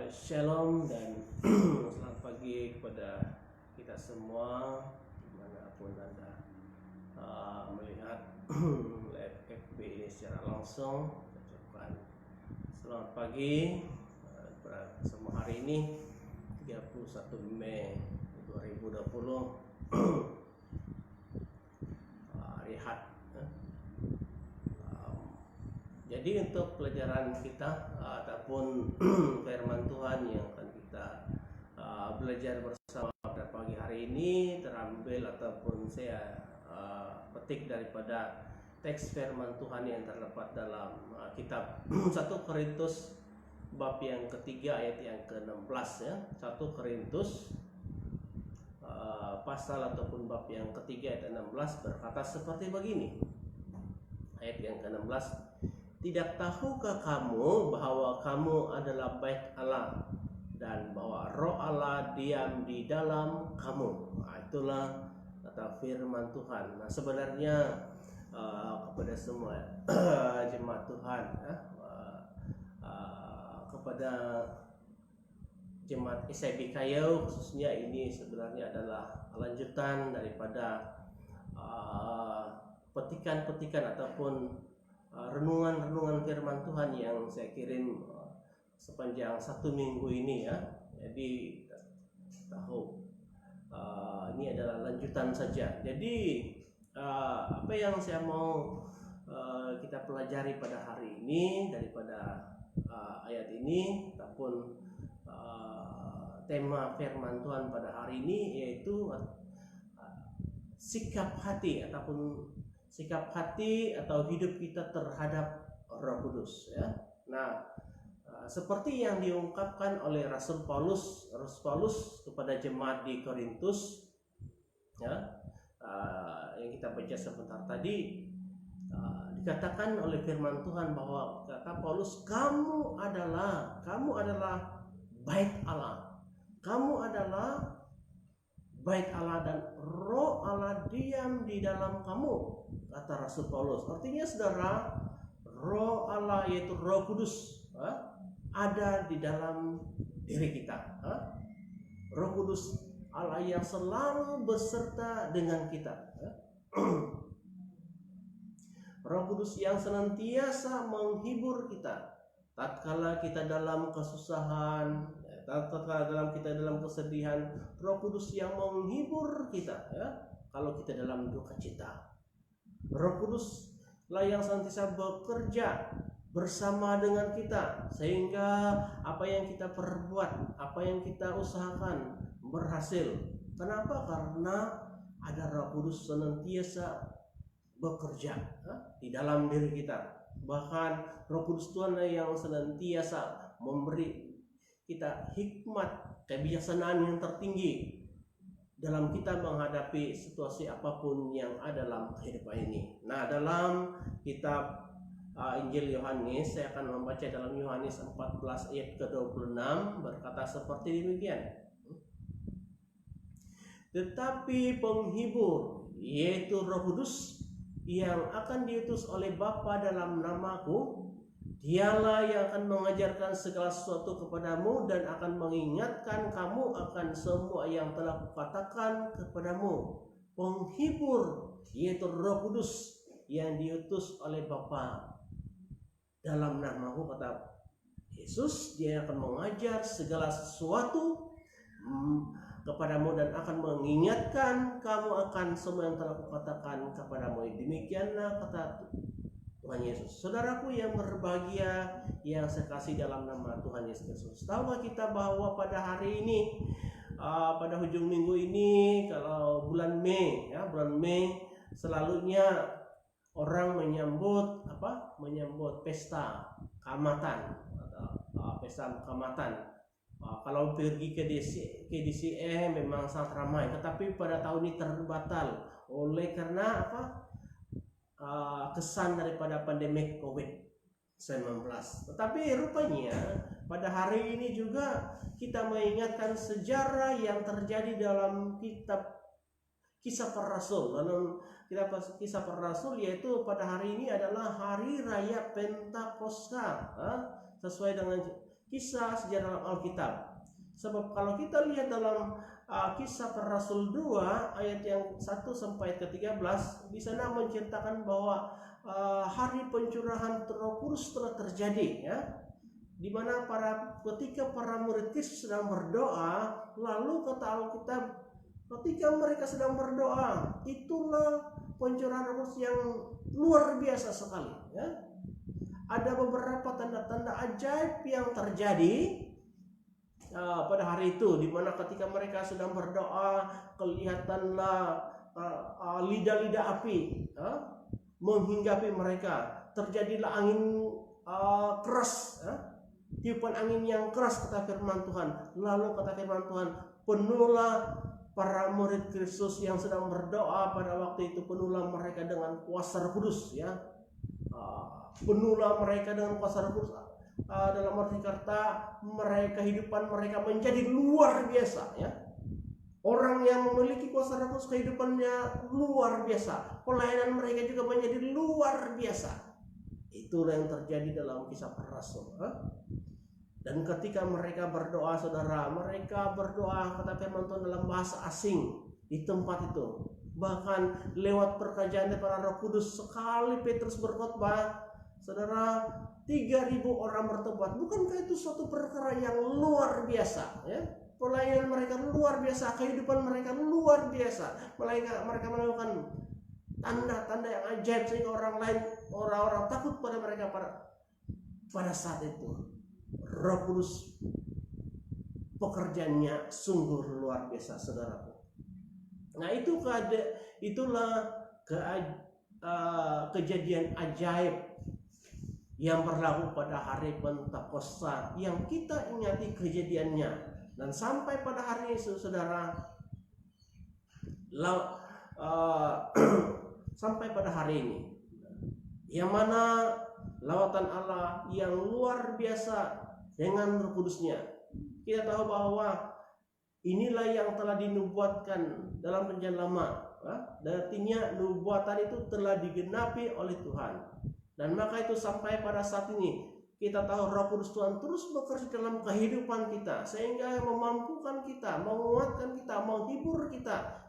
Shalom dan selamat pagi kepada kita semua dimanapun Anda melihat live FB ini secara langsung. Ucapkan selamat pagi pada semua hari ini 31 Mei 2020 hari Ahad. Jadi untuk pelajaran kita ataupun firman Tuhan yang akan kita belajar bersama pada pagi hari ini terambil ataupun saya petik daripada teks firman Tuhan yang terdapat dalam kitab 1 Korintus bab yang ketiga ayat yang ke-16 ya. 1 Korintus pasal ataupun bab yang ketiga ayat 16 berkata seperti begini. Ayat yang ke-16, tidak tahukah kamu bahwa kamu adalah bait Allah dan bahwa Roh Allah diam di dalam kamu? Nah, itulah kata firman Tuhan. Nah, sebenarnya kepada semua jemaat Tuhan, kepada jemaat SIB Kayau khususnya, ini sebenarnya adalah lanjutan daripada petikan-petikan ataupun renungan-renungan firman Tuhan yang saya kirim sepanjang satu minggu ini ya. Jadi tahu ini adalah lanjutan saja. Jadi apa yang saya mau kita pelajari pada hari ini daripada ayat ini ataupun tema firman Tuhan pada hari ini yaitu sikap hati atau hidup kita terhadap Roh Kudus ya. Nah, seperti yang diungkapkan oleh Rasul Paulus kepada jemaat di Korintus ya, yang kita baca sebentar tadi, dikatakan oleh firman Tuhan bahwa kata Paulus, kamu adalah bait Allah. Kamu adalah bait Allah dan Roh Allah diam di dalam kamu, kata Rasul Paulus. Artinya saudara, Roh Allah yaitu Roh Kudus ada di dalam diri kita. Roh Kudus Allah yang selalu beserta dengan kita. Roh Kudus yang senantiasa menghibur kita tatkala kita dalam kesusahan, tatkala kita dalam kesedihan. Roh Kudus yang menghibur kita ya, kalau kita dalam duka cita. Roh Kudus lah yang senantiasa bekerja bersama dengan kita sehingga apa yang kita perbuat, apa yang kita usahakan berhasil. Kenapa? Karena ada Roh Kudus senantiasa bekerja di dalam diri kita. Bahkan Roh Kudus Tuhan yang senantiasa memberi kita hikmat, kebijaksanaan yang tertinggi dalam kita menghadapi situasi apapun yang ada dalam kehidupan ini. Nah, dalam kitab Injil Yohanes, saya akan membaca dalam Yohanes 14 ayat ke-26 berkata seperti demikian. Tetapi penghibur yaitu Roh Kudus yang akan diutus oleh Bapa dalam namaku, Dialah yang akan mengajarkan segala sesuatu kepadamu dan akan mengingatkan kamu akan semua yang telah kukatakan kepadamu. Penghibur yaitu Roh Kudus yang diutus oleh Bapa dalam namaku, kata Yesus. Dia akan mengajar segala sesuatu kepadamu dan akan mengingatkan kamu akan semua yang telah kukatakan kepadamu. Demikianlah kata Tuhan Yesus. Saudaraku yang berbahagia yang saya kasih dalam nama Tuhan Yesus Kristus, tahukah kita bahwa pada hari ini, pada hujung minggu ini, kalau bulan Mei ya, bulan Mei selalunya orang menyambut pesta Kaamatan atau pesta Kaamatan. Kalau pergi ke DCE memang sangat ramai, tetapi pada tahun ini terbatal oleh karena kesan daripada pandemi COVID-19. Tetapi rupanya pada hari ini juga kita mengingatkan sejarah yang terjadi dalam kitab Kisah Para Rasul. Dalam kitab Kisah Para Rasul, yaitu pada hari ini adalah hari raya Pentakosta, sesuai dengan kisah sejarah dalam Alkitab. Sebab kalau kita lihat dalam Kisah Para Rasul 2 ayat yang 1 sampai ke 13, di sana menceritakan bahwa hari pencurahan Roh Kudus telah terjadi, ya. Di mana ketika para murid Kristus sedang berdoa, lalu kata Alkitab, ketika mereka sedang berdoa, itulah pencurahan Roh Kudus yang luar biasa sekali, ya. Ada beberapa tanda-tanda ajaib yang terjadi pada hari itu, di mana ketika mereka sedang berdoa, kelihatanlah lidah-lidah api menghinggapi mereka. Terjadilah angin keras, tiupan angin yang keras, kata firman Tuhan. Lalu kata firman Tuhan, penuhlah para murid Kristus yang sedang berdoa pada waktu itu, penuhlah mereka dengan kuasa Roh Kudus, ya. Penuhlah mereka dengan kuasa Roh Kudus. Dalam arti kata, kehidupan mereka menjadi luar biasa, ya. Orang yang memiliki kuasa Roh Kudus kehidupannya luar biasa, pelayanan mereka juga menjadi luar biasa. Itulah yang terjadi dalam Kisah Para Rasul. Dan ketika mereka berdoa, saudara, mereka berdoa, kata firman Tuhan, dalam bahasa asing di tempat itu. Bahkan lewat perkataan para Roh Kudus, sekali Petrus berkhotbah, saudara, 3.000 orang bertobat. Bukankah itu suatu perkara yang luar biasa, ya? Pelayanan mereka luar biasa, kehidupan mereka luar biasa. Mereka melakukan tanda-tanda yang ajaib sehingga orang-orang takut pada mereka pada saat itu. Roh Kudus pekerjaannya sungguh luar biasa, saudaraku. Nah, itulah kejadian ajaib yang berlaku pada hari Pentakosta yang kita ingati kejadiannya. Dan sampai pada hari ini, saudara, sampai pada hari ini, yang mana lawatan Allah yang luar biasa dengan Roh Kudusnya. Kita tahu bahwa inilah yang telah dinubuatkan dalam Perjanjian Lama. Artinya nubuatan itu telah digenapi oleh Tuhan. Dan maka itu sampai pada saat ini kita tahu Roh Kudus Tuhan terus bekerja dalam kehidupan kita, sehingga memampukan kita, menguatkan kita, menghibur kita,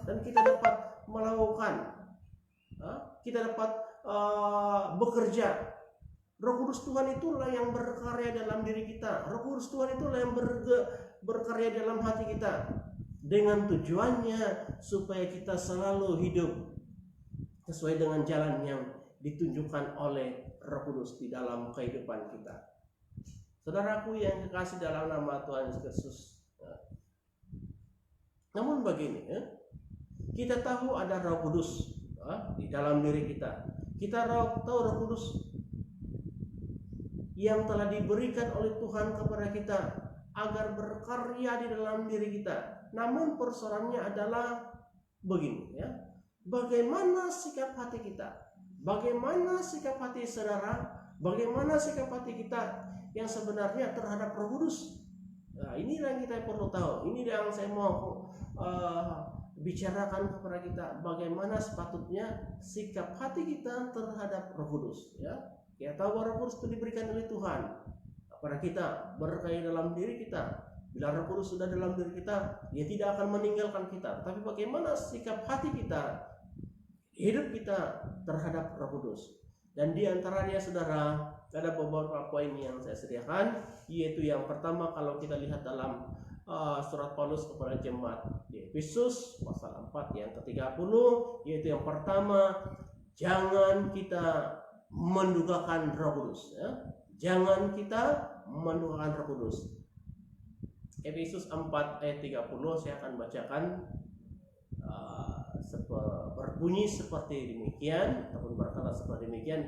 dan kita dapat melakukan, kita dapat bekerja. Roh Kudus Tuhan itulah yang berkarya dalam diri kita. Roh Kudus Tuhan itulah yang berkarya dalam hati kita, dengan tujuannya supaya kita selalu hidup sesuai dengan jalan yang ditunjukkan oleh Roh Kudus di dalam kehidupan kita. Saudaraku yang kekasih dalam nama Tuhan Yesus Kristus. Namun begini, kita tahu ada Roh Kudus di dalam diri kita. Kita tahu Roh Kudus yang telah diberikan oleh Tuhan kepada kita agar berkarya di dalam diri kita. Namun persoalannya adalah begini, ya. Bagaimana sikap hati kita? Bagaimana sikap hati saudara? Bagaimana sikap hati kita yang sebenarnya terhadap Roh Kudus? Nah, ini yang kita perlu tahu. Ini yang saya mau bicarakan kepada kita. Bagaimana sepatutnya sikap hati kita terhadap Roh Kudus, ya. Kita tahu Roh Kudus itu diberikan oleh Tuhan kepada kita, berkarya dalam diri kita. Bila Roh Kudus sudah dalam diri kita, Dia tidak akan meninggalkan kita. Tapi bagaimana sikap hati kita, hidup kita terhadap Roh Kudus? Dan di antaranya, saudara, ada beberapa poin yang saya sediakan, yaitu yang pertama, kalau kita lihat dalam surat Paulus kepada jemaat di Efesus pasal 4 yang ke-30, yaitu yang pertama, jangan kita mendukakan Roh Kudus, ya. Jangan kita mendukakan Roh Kudus. Efesus 4 ayat 30 saya akan bacakan, berbunyi seperti demikian, ataupun berkata seperti demikian.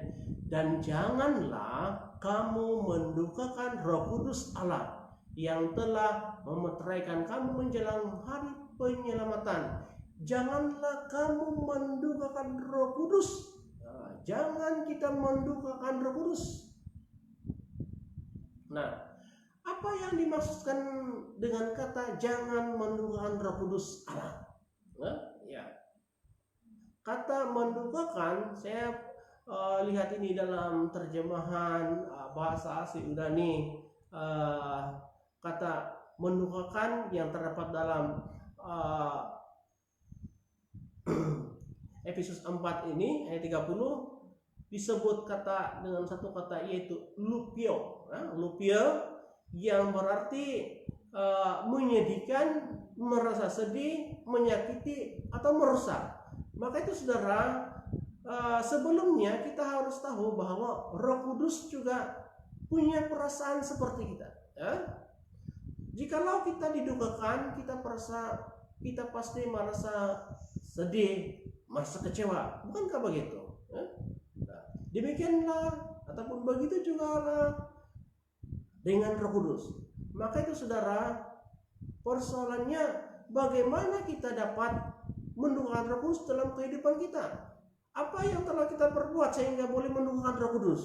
Dan janganlah kamu mendukakan Roh Kudus Allah yang telah memeteraikan kamu menjelang hari penyelamatan. Janganlah kamu mendukakan Roh Kudus. Jangan kita mendukakan Roh Kudus. Nah, apa yang dimaksudkan dengan kata jangan mendukakan Roh Kudus Allah? Ya. Kata mendukakan, saya lihat ini dalam terjemahan bahasa asli Yunani, kata mendukakan yang terdapat dalam Efesus 4 ini ayat 30 disebut kata dengan satu kata yaitu lupio. Lupio yang berarti menyedihkan, merasa sedih, menyakiti atau merusak. Maka itu saudara, sebelumnya kita harus tahu bahwa Roh Kudus juga punya perasaan seperti kita. Jikalau kita didukakan, kita pasti merasa sedih, merasa kecewa, bukankah begitu? Nah, demikianlah ataupun begitu juga dengan Roh Kudus. Maka itu saudara, persoalannya bagaimana kita dapat mendukakan Roh Kudus dalam kehidupan kita. Apa yang telah kita perbuat sehingga boleh mendukakan Roh Kudus?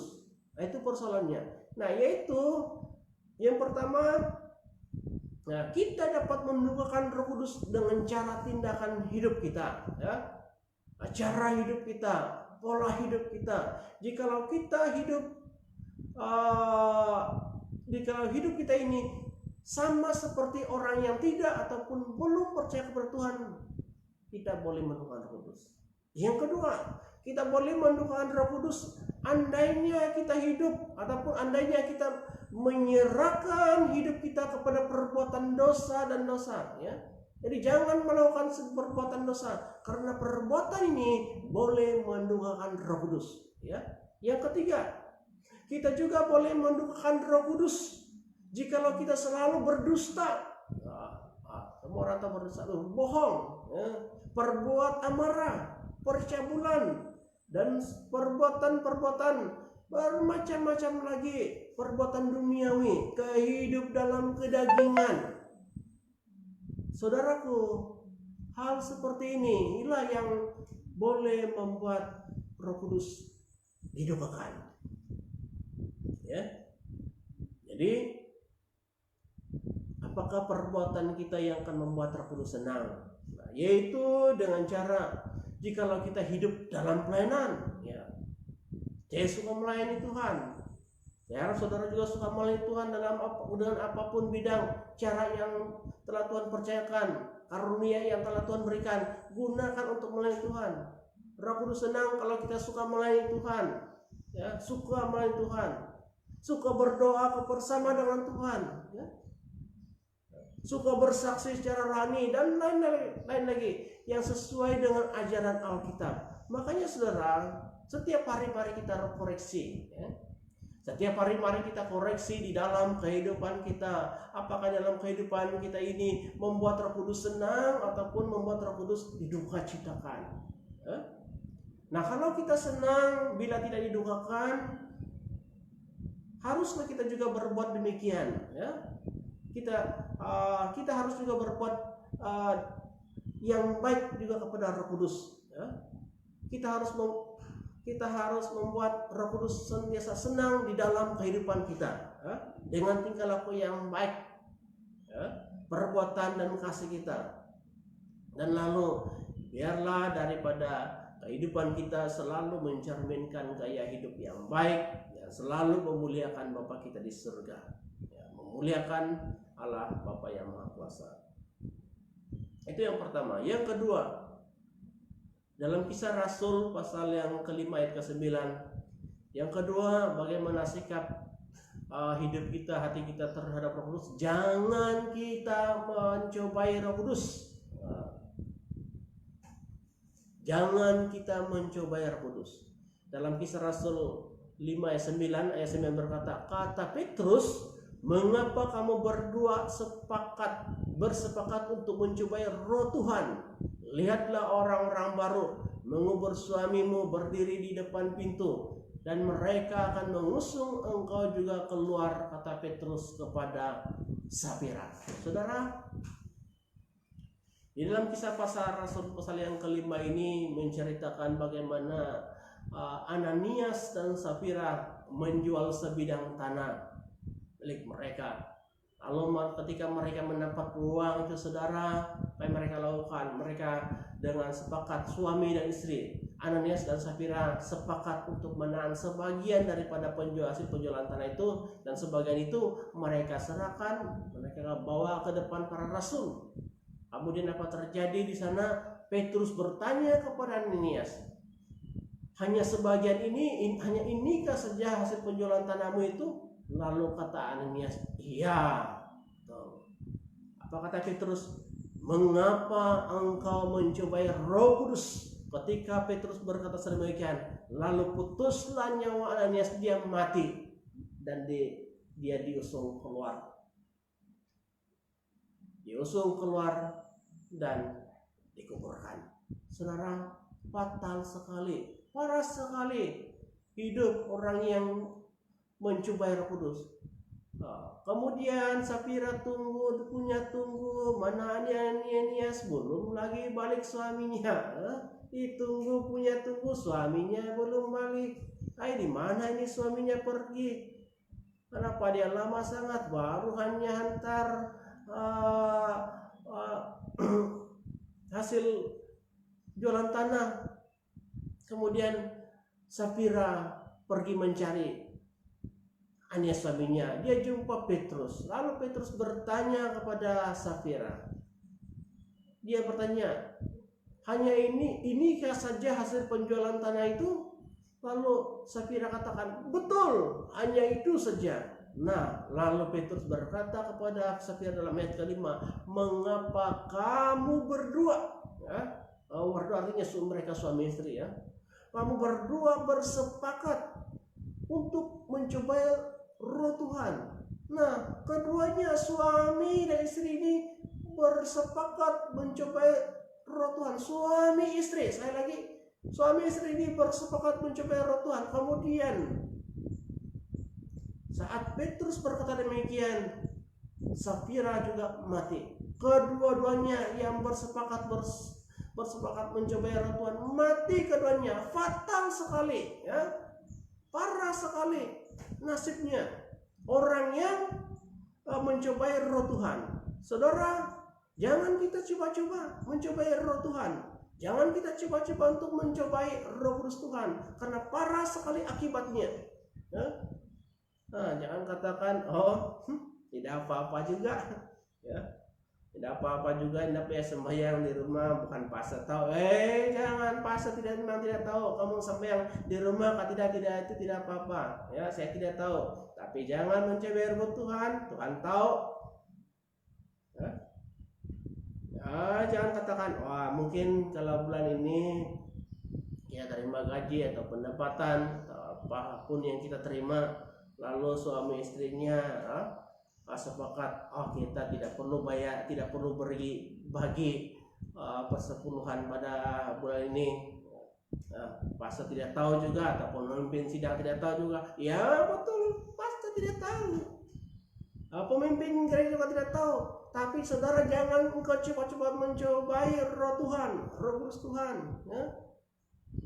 Nah, itu persoalannya. Nah, yaitu yang pertama, kita dapat mendukakan Roh Kudus dengan cara tindakan hidup kita, cara hidup kita, pola hidup kita. Jikalau hidup kita ini sama seperti orang yang tidak ataupun belum percaya kepada Tuhan, kita boleh mendukakan Roh Kudus. Yang kedua, kita boleh mendukakan Roh Kudus andainya kita hidup ataupun andainya kita menyerahkan hidup kita kepada perbuatan dosa dan dosa, Jadi jangan melakukan perbuatan dosa, karena perbuatan ini boleh mendukakan Roh Kudus, Yang ketiga, kita juga boleh mendukakan Roh Kudus jikalau kita selalu berdusta. Semua orang tahu berdusta, bohong, perbuat amarah, percabulan, dan perbuatan-perbuatan bermacam-macam lagi, perbuatan duniawi, kehidup dalam kedagingan. Saudaraku, hal seperti inilah yang boleh membuat Roh Kudus didukakan. Jadi apakah perbuatan kita yang akan membuat Roh Kudus senang? Yaitu dengan cara jikalau kita hidup dalam pelayanan, saya suka melayani Tuhan. Saya harap saudara juga suka melayani Tuhan dengan apapun bidang cara yang telah Tuhan percayakan, karunia yang telah Tuhan berikan, gunakan untuk melayani Tuhan. Roh Kudus senang kalau kita suka melayani Tuhan, suka melayani Tuhan, suka berdoa bersama dengan Tuhan, suka bersaksi secara rohani dan lain lagi yang sesuai dengan ajaran Alkitab. Makanya saudara, setiap hari mari kita koreksi, Setiap hari mari kita koreksi di dalam kehidupan kita. Apakah dalam kehidupan kita ini membuat Roh Kudus senang ataupun membuat Roh Kudus didukacitakan. Nah, kalau kita senang bila tidak didukakan, haruslah kita juga berbuat demikian. Kita harus juga berbuat yang baik juga kepada Roh Kudus. Kita harus membuat Roh Kudus senantiasa senang di dalam kehidupan kita, dengan tingkah laku yang baik, perbuatan dan kasih kita. Dan lalu biarlah daripada kehidupan kita selalu mencerminkan gaya hidup yang baik, yang selalu memuliakan Bapa kita di surga, memuliakan Allah Bapa yang Maha Kuasa. Itu yang pertama. Yang kedua, dalam Kisah Rasul pasal yang kelima ayat ke-9, yang kedua, bagaimana sikap hidup kita, hati kita terhadap Roh Kudus. Jangan kita mencobai Roh Kudus. Jangan kita mencobai Roh Kudus. Dalam Kisah Rasul 5 ayat 9 berkata, kata Petrus, mengapa kamu berdua bersepakat untuk mencobai Roh Tuhan? Lihatlah orang-orang baru mengubur suamimu berdiri di depan pintu, dan mereka akan mengusung engkau juga keluar, kata Petrus kepada Safira. Saudara, di dalam Kisah Rasul pasal yang kelima ini menceritakan bagaimana Ananias dan Safira menjual sebidang tanah milik mereka. Lalu ketika mereka mendapat peluang itu, saudara, apa yang mereka lakukan? Mereka dengan sepakat suami dan istri. Ananias dan Safira sepakat untuk menahan sebagian daripada hasil penjualan tanah itu, dan sebagian itu mereka serahkan, mereka bawa ke depan para rasul. Kemudian apa terjadi di sana? Petrus bertanya kepada Ananias, hanya sebagian ini, hanya inikah saja hasil penjualan tanahmu itu? Lalu kata Ananias, iya. Apa kata Petrus? Mengapa engkau mencobai Roh Kudus? Ketika Petrus berkata sedemikian, lalu putuslah nyawa Ananias, dia mati dan dia diusung keluar. Diusung keluar dan dikuburkan. Saudara, fatal sekali, parah sekali hidup orang yang mencobai Roh Kudus. Kemudian Safira tunggu, mana Ananias belum lagi balik suaminya. Ditunggu suaminya belum balik. Di mana ini suaminya pergi? Kenapa dia lama sangat, baru hanya hantar hasil jualan tanah. Kemudian Safira pergi mencari Ananias suaminya. Dia jumpa Petrus. Lalu Petrus bertanya kepada Safira. Dia bertanya, hanya inikah saja hasil penjualan tanah itu? Lalu Safira katakan, betul, hanya itu saja. Nah, lalu Petrus berkata kepada Safira dalam ayat kelima, mengapa kamu berdua? Berdua artinya mereka suami istri ya. Kamu berdua bersepakat untuk mencobai Roh Tuhan. Nah, keduanya suami dan istri ini bersepakat mencobai Roh Tuhan. Suami istri, saya lagi, suami istri ini bersepakat mencobai Roh Tuhan. Kemudian saat Petrus berkata demikian, Safira juga mati. Kedua-duanya yang bersepakat mencobai Roh Tuhan mati keduanya. Fatal sekali ya. Parah sekali nasibnya orang yang mencobai Roh Tuhan. Saudara, jangan kita coba-coba mencobai Roh Tuhan. Jangan kita coba-coba untuk mencobai Roh Kudus Tuhan, karena parah sekali akibatnya. Jangan katakan, tidak apa-apa juga. Ya, tidak apa-apa juga, tidak ya sembahyang di rumah bukan pastor tahu. Jangan, pastor memang tidak tahu kamu sembahyang di rumah tidak itu tidak apa-apa. Ya, saya tidak tahu. Tapi jangan mencobai Roh Tuhan. Tuhan tahu. Jangan katakan, wah mungkin kalau bulan ini kita terima gaji atau pendapatan atau apapun yang kita terima, lalu suami istrinya sepakat, kita tidak perlu bayar, tidak perlu bagi persepuluhan pada bulan ini. Pastor tidak tahu juga, ataupun pemimpin sidang tidak tahu juga. Ya betul, pastor tidak tahu. Pemimpin gereja juga tidak tahu. Tapi saudara, jangan engkau coba-coba mencobai Roh Tuhan, Roh Kudus Tuhan. Ya.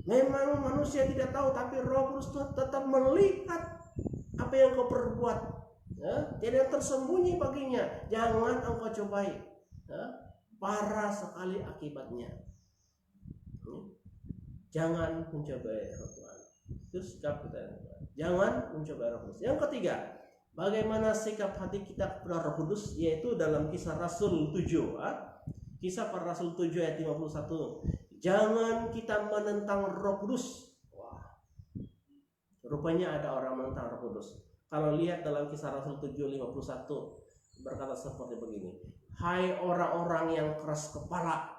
Memang manusia tidak tahu, tapi Roh Kudus Tuhan tetap melihat apa yang kau perbuat. Ya. Tidak tersembunyi baginya. Jangan engkau cobai. Ya. Parah sekali akibatnya. Jangan mencobai Roh Tuhan. Itu sikap kita. Jangan mencobai Roh Kudus. Yang ketiga, bagaimana sikap hati kita kepada Roh Kudus, yaitu dalam Kisah Rasul 7. Kisah para Rasul 7 ayat 51. Jangan kita menentang Roh Kudus. Wah. Rupanya ada orang menentang Roh Kudus. Kalau lihat dalam Kisah Rasul 7:51 berkata seperti begini. Hai orang-orang yang keras kepala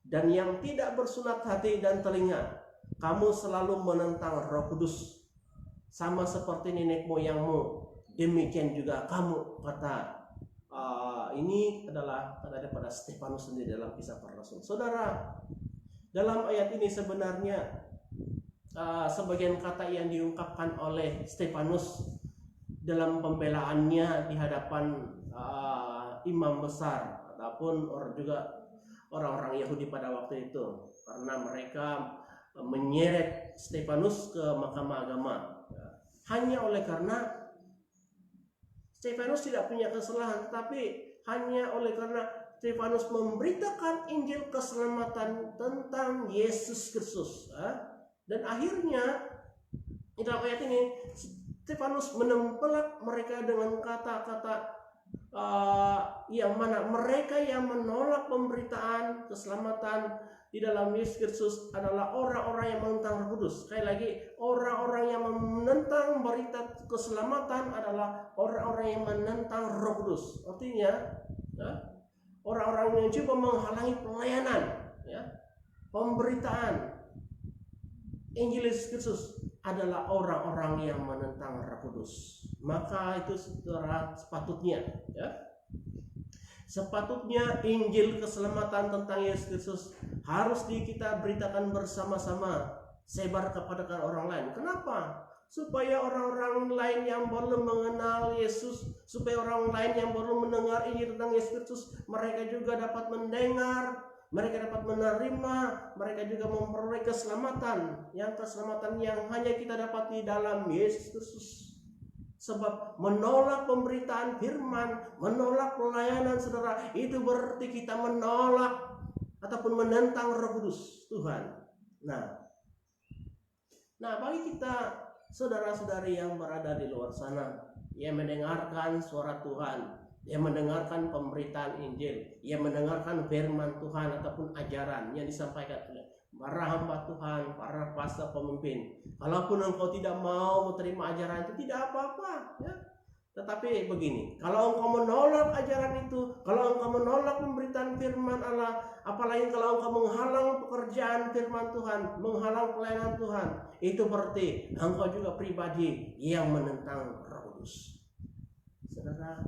dan yang tidak bersunat hati dan telinga, kamu selalu menentang Roh Kudus, sama seperti nenek moyangmu, demikian juga kamu. Kata ini adalah kata daripada Stefanus sendiri dalam Kisah para Rasul. Saudara, dalam ayat ini sebenarnya sebagian kata yang diungkapkan oleh Stefanus dalam pembelaannya di hadapan imam besar ataupun orang-orang Yahudi pada waktu itu, karena mereka menyeret Stefanus ke Mahkamah Agama. Hanya oleh karena Stefanus tidak punya kesalahan, tapi hanya oleh karena Stefanus memberitakan Injil keselamatan tentang Yesus Kristus. Dan akhirnya dalam ayat ini Stefanus menempelak mereka dengan kata-kata yang mana mereka yang menolak pemberitaan keselamatan di dalam Yesus Kristus adalah orang-orang yang menentang Roh Kudus. Sekali lagi, orang-orang yang menentang berita keselamatan adalah orang-orang yang menentang Roh Kudus. Artinya, orang-orang yang coba menghalangi pelayanan, pemberitaan Injil Yesus Kristus adalah orang-orang yang menentang Roh Kudus. Maka itu sepatutnya Injil keselamatan tentang Yesus Kristus harus kita beritakan bersama-sama, sebar kepada orang lain. Kenapa? Supaya orang-orang lain yang belum mengenal Yesus, supaya orang lain yang belum mendengar Injil tentang Yesus Kristus, mereka juga dapat mendengar, mereka dapat menerima, mereka juga memperoleh keselamatan yang hanya kita dapat di dalam Yesus Kristus. Sebab menolak pemberitaan firman, menolak pelayanan saudara, itu berarti kita menolak ataupun menentang Roh Kudus Tuhan. Nah bagi kita saudara-saudari yang berada di luar sana, yang mendengarkan suara Tuhan, yang mendengarkan pemberitaan Injil, yang mendengarkan firman Tuhan ataupun ajaran yang disampaikan oleh para hamba Tuhan, para pastor pemimpin. Kalaupun engkau tidak mau menerima ajaran itu, tidak apa-apa, Tetapi begini, kalau engkau menolak ajaran itu, kalau engkau menolak pemberitaan firman Allah, apalagi kalau engkau menghalang pekerjaan firman Tuhan, menghalang pelayanan Tuhan, itu berarti engkau juga pribadi yang menentang Roh Kudus. Saudara,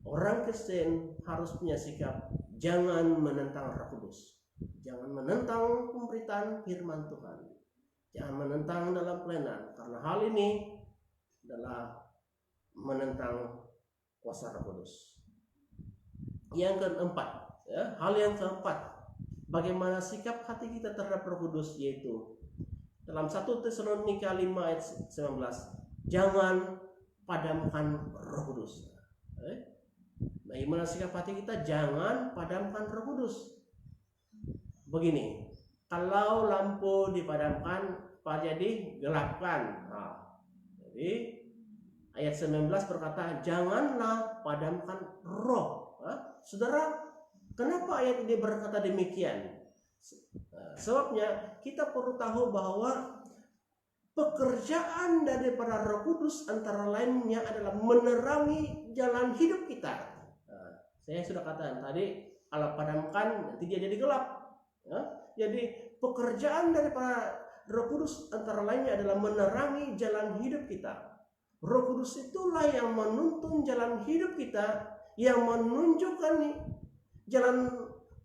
orang Kristen harus punya sikap jangan menentang Roh Kudus. Jangan menentang pemberitaan firman Tuhan. Jangan menentang dalam pelayanan, karena hal ini adalah menentang kuasa Roh Kudus. Yang keempat, hal yang keempat, bagaimana sikap hati kita terhadap Roh Kudus, yaitu dalam 1 Tesalonika 5 ayat 19, jangan padamkan Roh Kudus. Bagaimana sikap hati kita? Jangan padamkan Roh Kudus. Begini, kalau lampu dipadamkan, jadi gelapkan. Jadi ayat 19 berkata, janganlah padamkan roh. Saudara, kenapa ayat ini berkata demikian? Sebabnya kita perlu tahu bahwa pekerjaan daripada Roh Kudus antara lainnya adalah menerangi jalan hidup kita. Saya sudah katakan tadi, kalau padamkan nanti dia jadi gelap. Jadi pekerjaan daripada Roh Kudus antara lainnya adalah menerangi jalan hidup kita. Roh Kudus itulah yang menuntun jalan hidup kita, yang menunjukkan jalan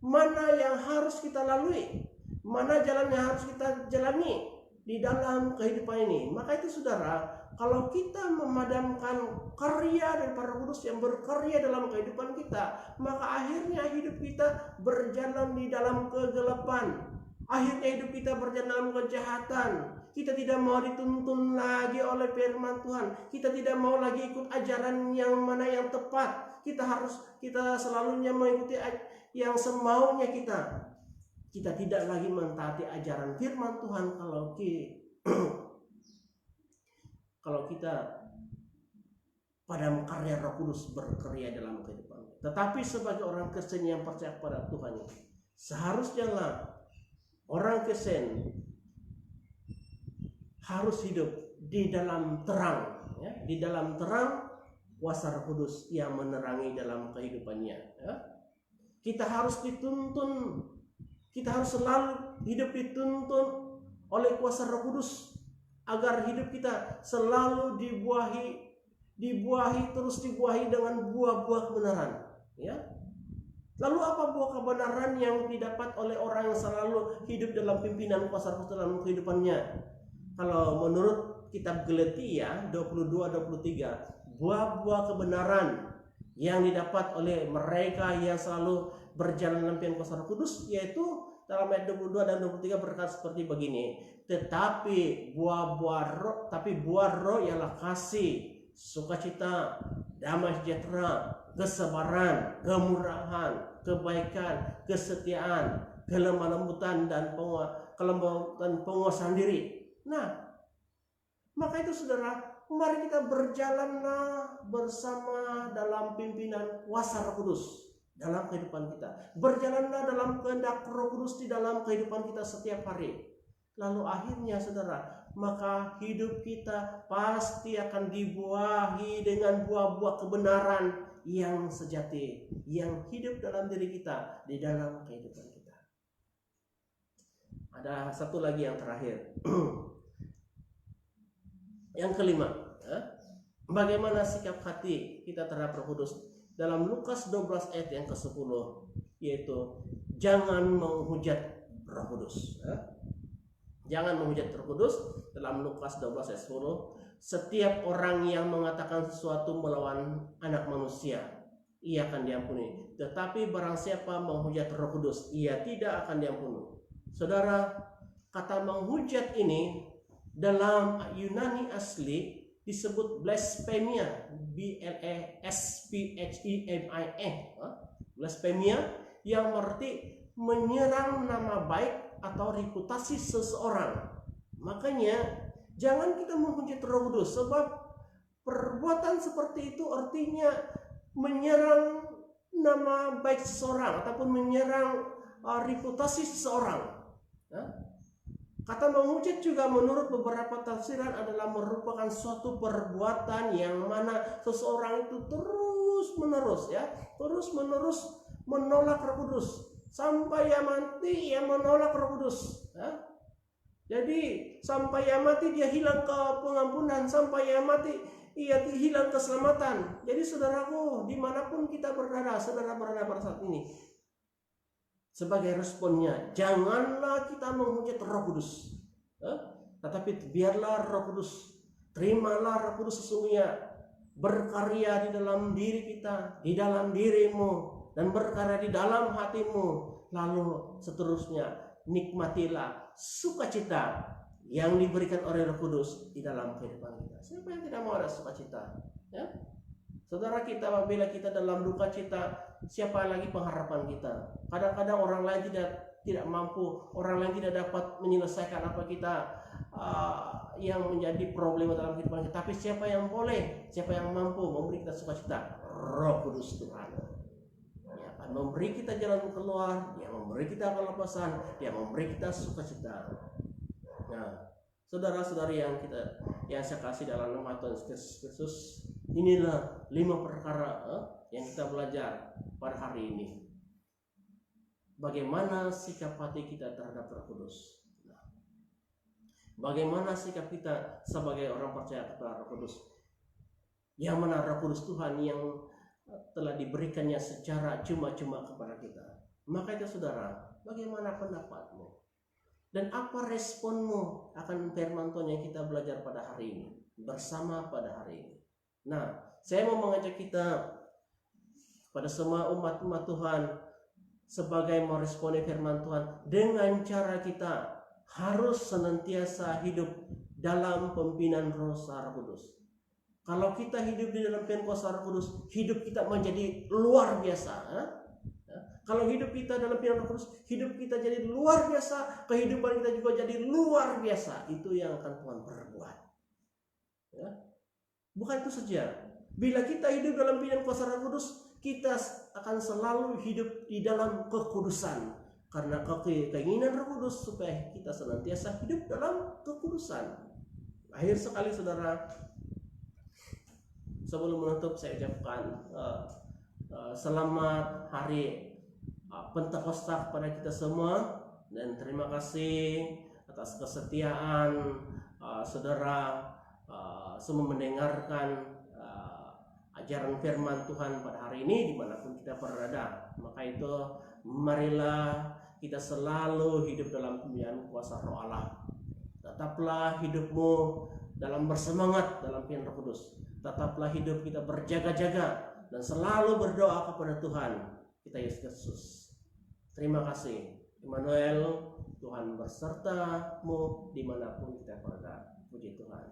mana yang harus kita lalui, mana jalan yang harus kita jalani di dalam kehidupan ini. Maka itu saudara, kalau kita memadamkan karya daripada Roh Kudus yang berkarya dalam kehidupan kita, maka akhirnya hidup kita berjalan di dalam kegelapan. Akhirnya hidup kita berjalan dalam kejahatan. Kita tidak mau dituntun lagi oleh firman Tuhan. Kita tidak mau lagi ikut ajaran yang mana yang tepat. Kita selalunya mengikuti yang semaunya kita. Kita tidak lagi mentaati ajaran firman Tuhan kalau kita padam karya Roh Kudus berkarya dalam kehidupan. Tetapi sebagai orang Kristen yang percaya pada Tuhan, seharusnya orang Kristen harus hidup di dalam terang, di dalam terang kuasa Roh Kudus yang menerangi dalam kehidupannya. Kita harus dituntun, kita harus selalu hidup dituntun oleh kuasa Roh Kudus agar hidup kita selalu dibuahi dengan buah-buah kebenaran. Lalu apa buah kebenaran yang didapat oleh orang yang selalu hidup dalam pimpinan kuasa Roh dalam kehidupannya? Kalau menurut kitab Galatia 22-23, buah-buah kebenaran yang didapat oleh mereka yang selalu berjalan dalam pimpinan kuasa Roh Kudus, yaitu dalam ayat 22 dan 23 berkata seperti begini, buah roh ialah kasih, sukacita, damai sejahtera, kesabaran, kemurahan, kebaikan, kesetiaan, kelemah lembutan dan penguasaan diri. Nah, maka itu saudara, mari kita berjalanlah bersama dalam pimpinan kuasa Roh Kudus dalam kehidupan kita. Berjalanlah dalam kehendak Roh Kudus di dalam kehidupan kita setiap hari. Lalu akhirnya saudara, maka hidup kita pasti akan dibuahi dengan buah-buah kebenaran yang sejati, yang hidup dalam diri kita, di dalam kehidupan kita. Ada satu lagi yang terakhir. Yang kelima, bagaimana sikap hati kita terhadap Roh Kudus? Dalam Lukas 12 ayat yang ke-10, yaitu jangan menghujat Roh Kudus. Jangan menghujat Roh Kudus. Dalam Lukas 12 ayat 10, setiap orang yang mengatakan sesuatu melawan anak manusia, ia akan diampuni. Tetapi barang siapa menghujat Roh Kudus, ia tidak akan diampuni. Saudara, kata menghujat ini dalam Yunani asli disebut blasphemia, B-L-A-S-P-H-E-M-I-A, blasphemia, yang berarti menyerang nama baik atau reputasi seseorang. Makanya jangan kita menghujat Roh Kudus, sebab perbuatan seperti itu artinya menyerang nama baik seseorang ataupun menyerang reputasi seseorang. Kata menghujat juga menurut beberapa tafsiran adalah merupakan suatu perbuatan yang mana seseorang itu terus menerus menolak Roh Kudus sampai ia mati, ia menolak Roh Kudus. Jadi sampai ia mati dia hilang ke pengampunan, sampai ia mati ia hilang keselamatan. Jadi saudaraku, dimanapun kita berada, saudara berada pada saat ini, sebagai responnya, janganlah kita menghujat Roh Kudus, tetapi biarlah Roh Kudus, terimalah Roh Kudus sesungguhnya berkarya di dalam diri kita, di dalam dirimu, dan berkarya di dalam hatimu. Lalu seterusnya, nikmatilah sukacita yang diberikan oleh Roh Kudus di dalam kehidupan kita. Siapa yang tidak mau ada sukacita? Ya? Saudara, kita apabila kita dalam duka cita, siapa lagi pengharapan kita? Kadang-kadang orang lain tidak mampu, orang lain tidak dapat menyelesaikan apa kita yang menjadi problem dalam kehidupan kita. Tapi siapa yang boleh, siapa yang mampu memberi kita sukacita? Roh Kudus Tuhan. Dia akan memberi kita jalan keluar, Dia memberi kita kelepasan, Dia memberi kita sukacita. Nah, saudara-saudari yang saya kasih dalam nama Tuhan Yesus Kristus, inilah 5 perkara yang kita belajar pada hari ini. Bagaimana sikap hati kita terhadap Roh Kudus? Bagaimana sikap kita sebagai orang percaya kepada Roh Kudus? Yang mana Roh Kudus Tuhan yang telah diberikannya secara cuma-cuma kepada kita. Maka itu saudara, bagaimana pendapatmu? Dan apa responmu akan firman Tuhan yang kita belajar pada hari ini, bersama pada hari ini? Nah, saya mau mengajak kita pada semua umat-umat Tuhan sebagai meresponi firman Tuhan dengan cara kita harus senantiasa hidup dalam pimpinan Roh Kudus. Kalau kita hidup di dalam pimpinan kuasa Roh Kudus, hidup kita menjadi luar biasa. Kalau hidup kita dalam pimpinan Roh Kudus, hidup kita jadi luar biasa, kehidupan kita juga jadi luar biasa. Itu yang akan Tuhan perbuat. Ya. Bukan itu saja. Bila kita hidup dalam pimpinan kuasa Roh Kudus, kita akan selalu hidup di dalam kekudusan. Karena keinginan Roh Kudus supaya kita senantiasa hidup dalam kekudusan. Akhir sekali saudara, sebelum menutup saya ucapkan selamat hari Pentakosta kepada kita semua, dan terima kasih atas kesetiaan saudara semua mendengarkan ajaran firman Tuhan pada hari ini dimanapun kita berada. Maka itu marilah kita selalu hidup dalam pimpinan kuasa Roh Allah. Tetaplah hidupmu dalam bersemangat dalam pimpinan Roh Kudus. Tetaplah hidup kita berjaga-jaga dan selalu berdoa kepada Tuhan kita Yesus Kristus. Terima kasih. Immanuel, Tuhan bersertamu dimanapun kita berada. Puji Tuhan.